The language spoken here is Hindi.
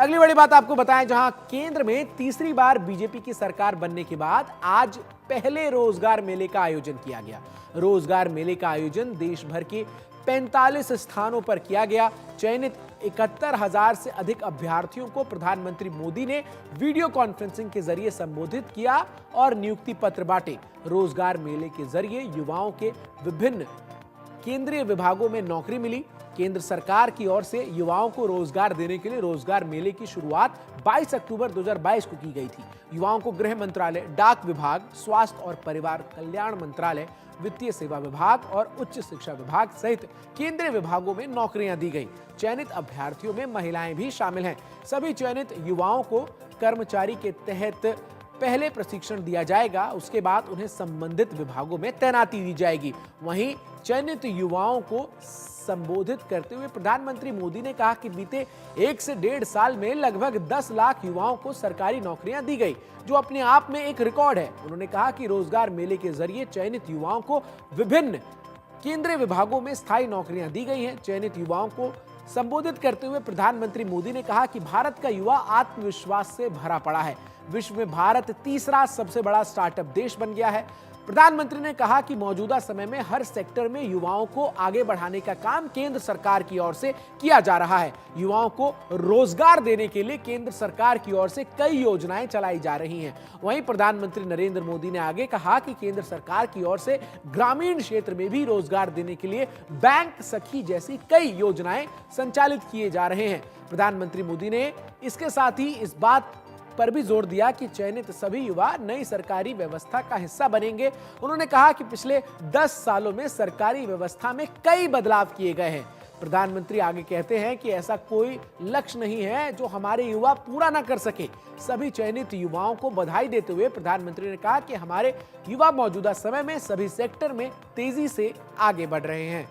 अगली बड़ी बात आपको बताएं, जहां केंद्र में तीसरी बार बीजेपी की सरकार बनने के बाद आज पहले रोजगार मेले का आयोजन किया गया। रोजगार मेले का आयोजन देश भर के 45 स्थानों पर किया गया। चयनित 71,000 से अधिक अभ्यर्थियों को प्रधानमंत्री मोदी ने वीडियो कॉन्फ्रेंसिंग के जरिए संबोधित किया और नियुक्ति पत्र बांटे। रोजगार मेले के जरिए युवाओं के विभिन्न केंद्रीय विभागों में नौकरी मिली। केंद्र सरकार की ओर से युवाओं को रोजगार देने के लिए रोजगार मेले की शुरुआत 22 अक्टूबर 2022 को की गई थी। युवाओं को गृह मंत्रालय, डाक विभाग, स्वास्थ्य और परिवार कल्याण मंत्रालय, वित्तीय सेवा विभाग और उच्च शिक्षा विभाग सहित केंद्रीय विभागों में नौकरियां दी गई। चयनित अभ्यर्थियों में महिलाएं भी शामिल हैं। सभी चयनित युवाओं को कर्मचारी के तहत पहले प्रशिक्षण दिया जाएगा, उसके बाद उन्हें संबंधित विभागों में तैनाती दी जाएगी। वहीं चयनित युवाओं को संबोधित करते हुए प्रधानमंत्री मोदी ने कहा कि बीते 1 से 1.5 साल में लगभग 10 लाख युवाओं को सरकारी नौकरियां दी गई, जो अपने आप में एक रिकॉर्ड है। उन्होंने कहा कि रोजगार मेले के जरिए चयनित युवाओं को विभिन्न केंद्रीय विभागों में स्थायी नौकरियां दी गई हैं। चयनित युवाओं को संबोधित करते हुए प्रधानमंत्री मोदी ने कहा कि भारत का युवा आत्मविश्वास से भरा पड़ा है। विश्व में भारत तीसरा सबसे बड़ा स्टार्टअप देश बन गया है। प्रधानमंत्री ने कहा कि मौजूदा समय में हर सेक्टर में युवाओं को आगे बढ़ाने का काम केंद्र सरकार की ओर से किया जा रहा है। युवाओं को रोजगार देने के लिए केंद्र सरकार की ओर से कई योजनाएं चलाई जा रही हैं। वहीं प्रधानमंत्री नरेंद्र मोदी ने आगे कहा कि केंद्र सरकार की ओर से ग्रामीण क्षेत्र में भी रोजगार देने के लिए बैंक सखी जैसी कई योजनाएं संचालित किए जा रहे हैं। प्रधानमंत्री मोदी ने इसके साथ ही इस बात पर भी जोर दिया कि चयनित सभी युवा नई सरकारी व्यवस्था का हिस्सा बनेंगे। उन्होंने कहा कि पिछले 10 सालों में सरकारी व्यवस्था में कई बदलाव किए गए हैं। प्रधानमंत्री आगे कहते हैं कि ऐसा कोई लक्ष्य नहीं है जो हमारे युवा पूरा ना कर सके। सभी चयनित युवाओं को बधाई देते हुए प्रधानमंत्री ने कहा कि हमारे युवा मौजूदा समय में सभी सेक्टर में तेजी से आगे बढ़ रहे हैं।